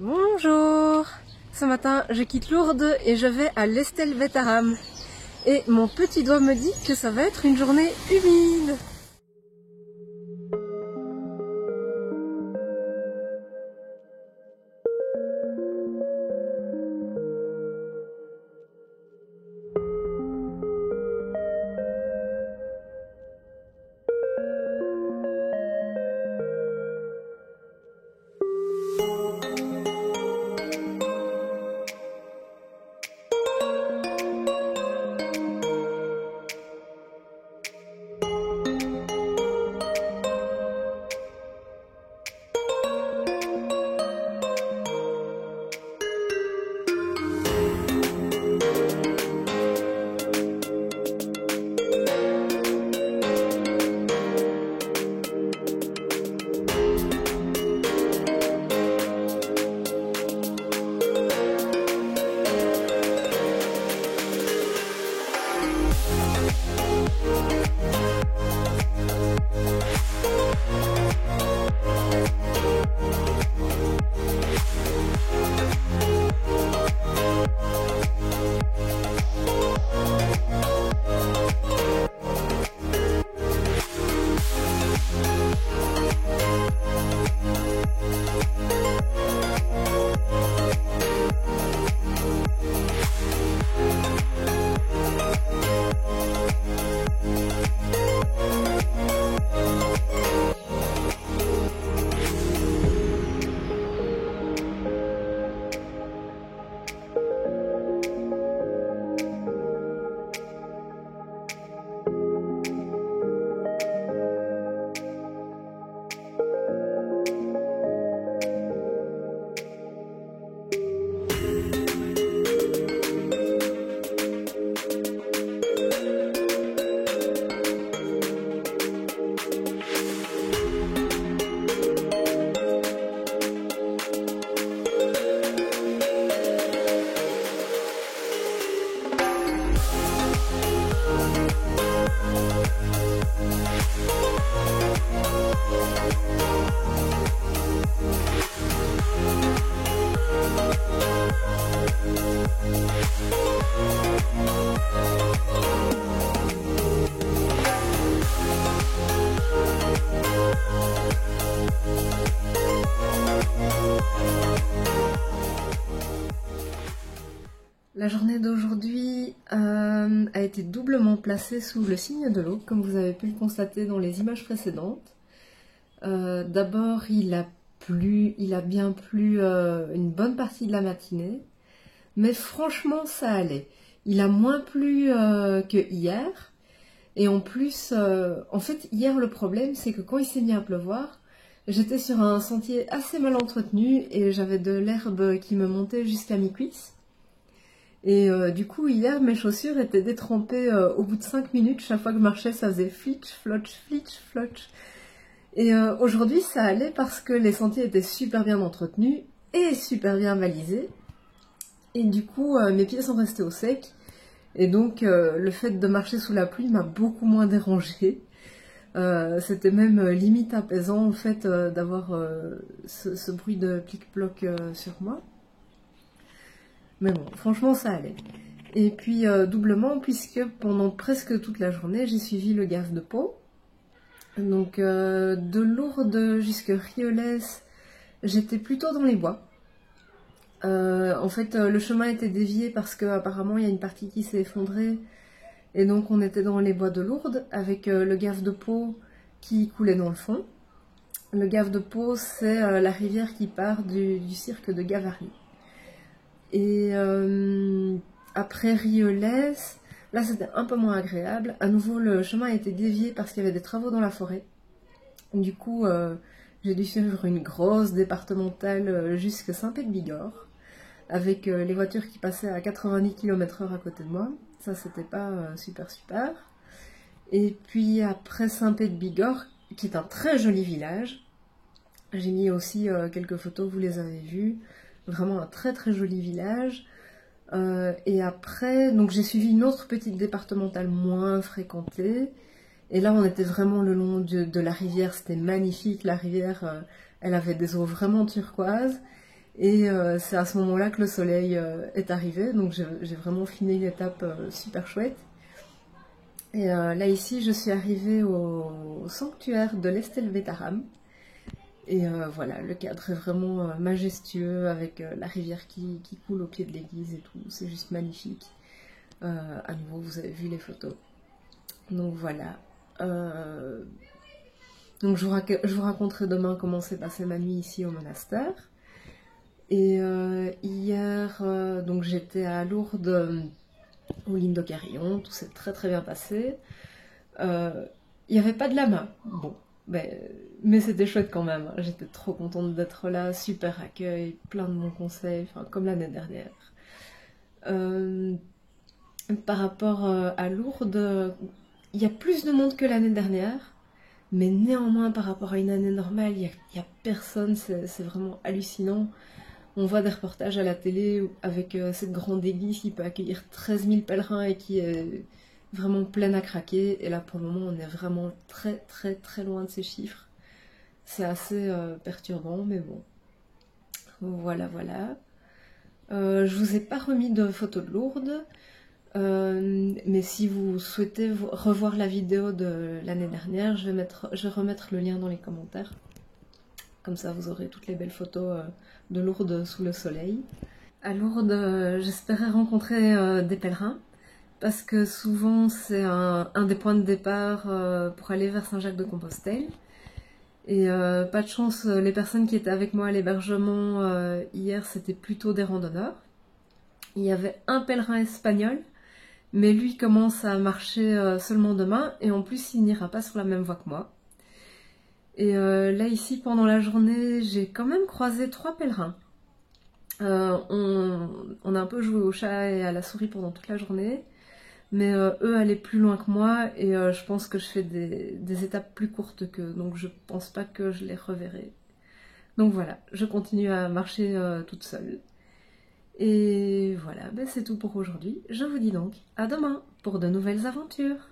Bonjour. Ce matin, je quitte Lourdes et je vais à l'Estelvetaram. Et mon petit doigt me dit que ça va être une journée humide. La journée d'aujourd'hui a été doublement placée sous le signe de l'eau, comme vous avez pu le constater dans les images précédentes. D'abord, il a bien plu une bonne partie de la matinée, mais franchement, ça allait. Il a moins plu que hier, et en plus, en fait, hier, le problème, c'est que quand il s'est mis à pleuvoir, j'étais sur un sentier assez mal entretenu et j'avais de l'herbe qui me montait jusqu'à mi-cuisse. Et du coup, hier, mes chaussures étaient détrempées au bout de 5 minutes. Chaque fois que je marchais, ça faisait flitch, flotch, flitch, flotch. Et aujourd'hui, ça allait parce que les sentiers étaient super bien entretenus et super bien balisés. Et du coup, mes pieds sont restés au sec. Et donc, le fait de marcher sous la pluie m'a beaucoup moins dérangée. C'était même limite apaisant, en fait, d'avoir ce bruit de plic-ploc sur moi. Mais bon, franchement, ça allait. Et puis, doublement, puisque pendant presque toute la journée, j'ai suivi le gave de Pau. Donc, de Lourdes jusqu'à Rioles, j'étais plutôt dans les bois. En fait, le chemin était dévié parce qu'apparemment, il y a une partie qui s'est effondrée. Et donc, on était dans les bois de Lourdes, avec le gave de Pau qui coulait dans le fond. Le gave de Pau, c'est la rivière qui part du cirque de Gavary. Et après Rioles, là c'était un peu moins agréable. À nouveau, le chemin a été dévié parce qu'il y avait des travaux dans la forêt. Du coup, j'ai dû suivre une grosse départementale jusqu'à Saint-Pé-de-Bigorre, avec les voitures qui passaient à 90 km/h à côté de moi. Ça, c'était pas super. Et puis après Saint-Pé-de-Bigorre, qui est un très joli village, j'ai mis aussi quelques photos, vous les avez vues. Vraiment un très très joli village. Et après, donc j'ai suivi une autre petite départementale moins fréquentée. Et là, on était vraiment le long de la rivière. C'était magnifique. La rivière, elle avait des eaux vraiment turquoises. Et c'est à ce moment-là que le soleil est arrivé, donc j'ai vraiment fini une étape super chouette. Et là ici, je suis arrivée au sanctuaire de l'Estelvetaram. Et voilà, le cadre est vraiment majestueux avec la rivière qui coule au pied de l'église et tout, c'est juste magnifique. À nouveau, vous avez vu les photos. Donc voilà. Donc je vous raconterai demain comment s'est passée ma nuit ici au monastère. Et hier, donc j'étais à Lourdes, au Lindo Carillon, tout s'est très très bien passé. Il n'y avait pas de lama, bon, mais c'était chouette quand même. J'étais trop contente d'être là, super accueil, plein de bons conseils, enfin, comme l'année dernière. Par rapport à Lourdes, il y a plus de monde que l'année dernière, mais néanmoins par rapport à une année normale, il y a personne, c'est vraiment hallucinant. On voit des reportages à la télé avec cette grande église qui peut accueillir 13 000 pèlerins et qui est vraiment pleine à craquer. Et là, pour le moment, on est vraiment très très très loin de ces chiffres. C'est assez perturbant, mais bon. Voilà, voilà. Je vous ai pas remis de photos de Lourdes. Mais si vous souhaitez revoir la vidéo de l'année dernière, je vais remettre le lien dans les commentaires. Comme ça, vous aurez toutes les belles photos de Lourdes sous le soleil. À Lourdes, j'espérais rencontrer des pèlerins, parce que souvent c'est un des points de départ pour aller vers Saint-Jacques-de-Compostelle. Et pas de chance, les personnes qui étaient avec moi à l'hébergement hier, c'était plutôt des randonneurs. Il y avait un pèlerin espagnol, mais lui commence à marcher seulement demain, et en plus il n'ira pas sur la même voie que moi. Et là ici, pendant la journée, j'ai quand même croisé 3 pèlerins. On a un peu joué au chat et à la souris pendant toute la journée, mais eux allaient plus loin que moi, et je pense que je fais des étapes plus courtes qu'eux, donc je pense pas que je les reverrai. Donc voilà, je continue à marcher toute seule. Et voilà, c'est tout pour aujourd'hui. Je vous dis donc à demain pour de nouvelles aventures.